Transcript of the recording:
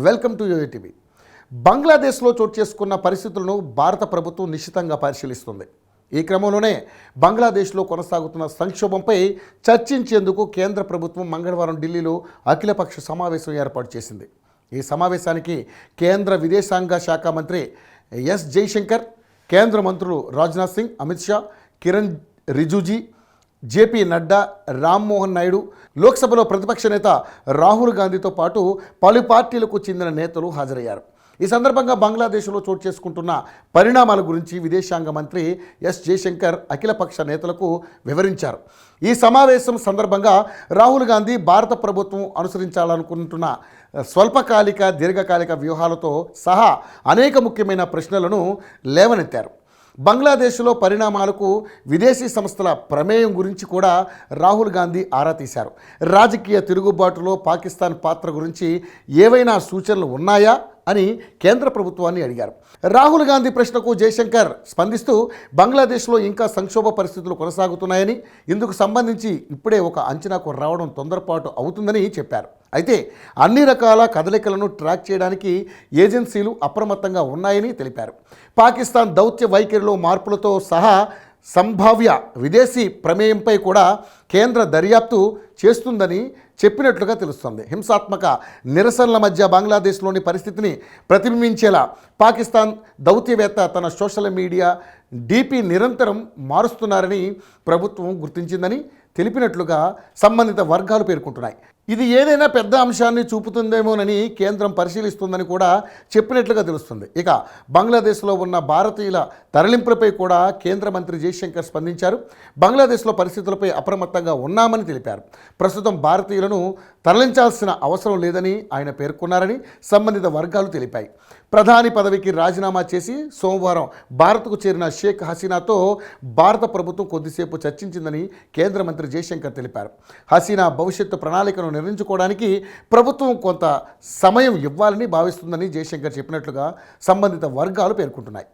Welcome to యూఏటీవీ. బంగ్లాదేశ్లో చోటు చేసుకున్న పరిస్థితులను భారత ప్రభుత్వం నిశితంగా పరిశీలిస్తుంది. ఈ క్రమంలోనే బంగ్లాదేశ్లో కొనసాగుతున్న సంక్షోభంపై చర్చించేందుకు కేంద్ర ప్రభుత్వం మంగళవారం ఢిల్లీలో అఖిలపక్ష సమావేశం ఏర్పాటు చేసింది. ఈ సమావేశానికి కేంద్ర విదేశాంగ శాఖ మంత్రి ఎస్ జైశంకర్, కేంద్ర మంత్రులు రాజ్నాథ్ సింగ్, అమిత్ షా, కిరణ్ రిజిజు, జేపీ నడ్డా, రామ్మోహన్ నాయుడు, లోక్సభలో ప్రతిపక్ష నేత రాహుల్ గాంధీతో పాటు పలు పార్టీలకు చెందిన నేతలు హాజరయ్యారు. ఈ సందర్భంగా బంగ్లాదేశ్లో చోటు చేసుకుంటున్న పరిణామాల గురించి విదేశాంగ మంత్రి ఎస్ జైశంకర్ అఖిలపక్ష నేతలకు వివరించారు. ఈ సమావేశం సందర్భంగా రాహుల్ గాంధీ భారత ప్రభుత్వం అనుసరించాలనుకుంటున్న స్వల్పకాలిక, దీర్ఘకాలిక వ్యూహాలతో సహా అనేక ముఖ్యమైన ప్రశ్నలను లేవనెత్తారు. బంగ్లాదేశ్లో పరిణామాలకు విదేశీ సంస్థల ప్రమేయం గురించి కూడా రాహుల్ గాంధీ ఆరా తీశారు. రాజకీయ తిరుగుబాటులో పాకిస్తాన్ పాత్ర గురించి ఏవైనా సూచనలు ఉన్నాయా అని కేంద్ర ప్రభుత్వాన్ని అడిగారు. రాహుల్ గాంధీ ప్రశ్నకు జైశంకర్ స్పందిస్తూ బంగ్లాదేశ్లో ఇంకా సంక్షోభ పరిస్థితులు కొనసాగుతున్నాయని, ఇందుకు సంబంధించి ఇప్పుడే ఒక అంచనాకు రావడం తొందరపాటు అవుతుందని చెప్పారు. అయితే అన్ని రకాల కదలికలను ట్రాక్ చేయడానికి ఏజెన్సీలు అప్రమత్తంగా ఉన్నాయని తెలిపారు. పాకిస్తాన్ దౌత్య వైఖరిలో మార్పులతో సహా సంభావ్య విదేశీ ప్రమేయంపై కూడా కేంద్ర దర్యాప్తు చేస్తుందని చెప్పినట్లుగా తెలుస్తోంది. హింసాత్మక నిరసనల మధ్య బంగ్లాదేశ్లోని పరిస్థితిని ప్రతిబింబించేలా పాకిస్తాన్ దౌత్యవేత్త తన సోషల్ మీడియా డీపీ నిరంతరం మారుస్తున్నారని ప్రభుత్వం గుర్తించిందని తెలిపినట్లుగా సంబంధిత వర్గాలు పేర్కొంటున్నాయి. ఇది ఏదైనా పెద్ద అంశాన్ని చూపుతుందేమోనని కేంద్రం పరిశీలిస్తుందని కూడా చెప్పినట్లుగా తెలుస్తుంది. ఇక బంగ్లాదేశ్లో ఉన్న భారతీయుల తరలింపులపై కూడా కేంద్ర మంత్రి జైశంకర్ స్పందించారు. బంగ్లాదేశ్లో పరిస్థితులపై అప్రమత్తంగా ఉన్నామని తెలిపారు. ప్రస్తుతం భారతీయులను తరలించాల్సిన అవసరం లేదని ఆయన పేర్కొన్నారని సంబంధిత వర్గాలు తెలిపాయి. ప్రధాని పదవికి రాజీనామా చేసి సోమవారం భారత్కు చేరిన షేక్ హసీనాతో భారత ప్రభుత్వం కొద్దిసేపు చర్చించిందని కేంద్ర మంత్రి జైశంకర్ తెలిపారు. హసీనా భవిష్యత్తు ప్రణాళికను నిర్ణయించుకోవడానికి ప్రభుత్వం కొంత సమయం ఇవ్వాలని భావిస్తుందని జైశంకర్ చెప్పినట్లుగా సంబంధిత వర్గాలు పేర్కొంటున్నాయి.